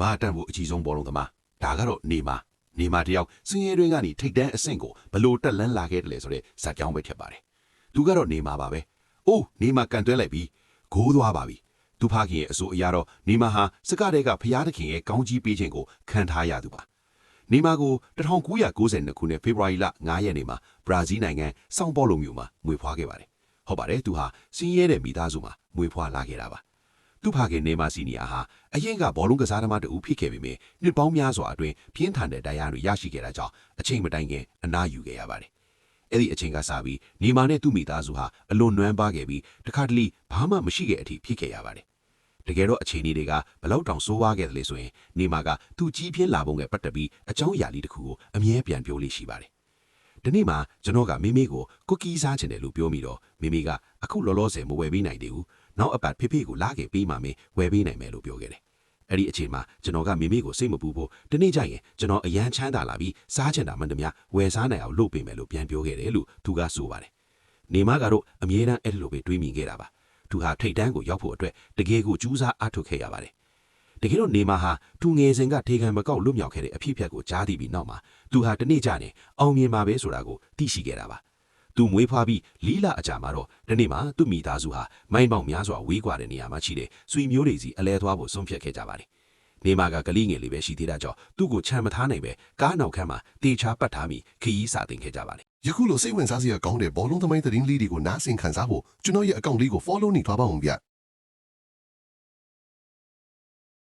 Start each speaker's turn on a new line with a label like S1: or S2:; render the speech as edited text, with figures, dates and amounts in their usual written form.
S1: ဘာတန်ဖို့အကြီးဆုံးဘောလုံးသမားဒါကတော့နေမာတယောက်စင်ရဲတွင်းကနေထိတ်တန်းအဆင့်ကိုဘလို့တက်လန်းလာခဲ့တယ်လေဆိုတဲ့ဇာတ်ကြောင်းပဲဖြစ်ပါတယ်သူကတော့နေမာပါပဲအိုးနေမာကန်တွဲလိုက်ပြီးဂိုးသွားပါပြီသူဖခင်ရဲ့အဆိုအရာတော့နေမာဟာစကတဲ့ကဖျားသခင်ရဲ့ကောင်းကြီးပေးခြင်းကိုခံထားရသူပါနေမာကို1992ခုနှစ်ဖေဖော်ဝါရီလ9ရက်နေ့မှာဘရာဇီးနိုင်ငံဆောင်းပေါလိုမြို့မှာမွေးဖွားခဲ့ပါတယ်ဟုတ်ပါတယ်သူဟာစင်ရဲတဲ့မိသားစုမှာမွေးဖွားလာခဲ့တာပါသူဖခင်နေမာစီနီယာဟာအရင်ကဘောလုံးကစားသမားတူဖြစ်ခဲ့ပေမယ့်နှစ်ပေါင်းများစွာအတွင်းပြင်းထန်တဲ့တရားတွေရရှိခဲ့တာကြောင့်အချိန်မတိုင်ခင်အနားယူခဲ့ရပါတယ်အဲ့ဒီအချိန်ကစပြီးနေမာနဲ့သူ့မိသားစုဟာအလွန်နွမ်းပါခဲ့ပြီးတခါတလေဘာမှမရှိခဲ့အထိဖြစ်ခဲ့ရပါတယ်တကယ်တော့အခြေအနေတွေကဘလောက်တောင်ဆိုးဝါးခဲ့တယ်လေဆိုရင်နေမာကသူကြီးပြင်းလာပုံကပတ်သက်ပြီးအကြောင်းအရာလေးတစ်ခုကိုအမြဲပြန်ပြောလို့ရှိပါတယ်ဒီနေ့မှာကျွန်တော်ကမိမိကိုကွက်ကီးစားချင်တယ်လို့ပြောမိတော့မိမိကအခုလောလောဆယ်မဝယ်ပေးနိုင်သေးဘူးနောက်အပတ်ဖေဖေကိုလာခဲ့ပေးမှမင်းဝယ်ပေးနိုင်မယ်လို့ပြောခဲ့တယ်အဲ့ဒီအချိန်မှာကျွန်တော်ကမိမိကိုစိတ်မပူဖို့ဒီနေ့ကျရင်ကျွန်တော်အရန်ချမ်းသာလာပြီးစားချင်တာမှန်တမျှဝယ်စားနိုင်အောင်လုပ်ပေးမယ်လို့ပြန်ပြောခဲ့တယ်လို့သူကဆိုပါတယ်နေမကတော့အမြဲတမ်းအဲ့လိုပဲတွေးမိခဲ့တာပါသူဟာထိတ်တန်းကိုရောက်ဖို့အတွက်တကယ်ကိုကြိုးစားအားထုတ်ခဲ့ရပါတယ်တကယ်တော့နေမဟာသူငယ်စဉ်ကထေခံမကောက်လွတ်မြောက်ခဲ့တဲ့အဖြစ်အပျက်ကိုကြားသိပြီးနောက်မှာသူဟာတနေ့ကျရင်အောင်မြင်မှာပဲဆိုတာကိုသိရှိခဲ့တာပါသူမွေးဖွားပြီးလီလာအကြာမှာတော့ဒီနေ့မှာသူ့မိသားစုဟာမိုင်းပေါင်များစွာဝေးကွာတဲ့နေရာမှာရှိတဲ့ဆွေမျိုးတွေစီအလဲသွားဖို့ဆုံးဖြတ်ခဲ့ကြပါတယ်နေမကကလေးငယ်လေးပဲရှိသေးတာကြောင့်သူ့ကိုချမ်းမထားနိုင်ပဲကားနောက်ခန်းမှာတေချာပတ်ထားပြီးခရီးစာတင်ခဲ့ကြပါတယ်
S2: ယခုလိုစိတ်ဝင်စားစရာကောင်းတဲ့ဘောလုံးသမိုင်းသတင်းလေးတွေကိုနားဆင်ခံစားဖို့ကျွန်တော်ရဲ့အကောင့်လေးကို follow နေထားပါဦးဗျ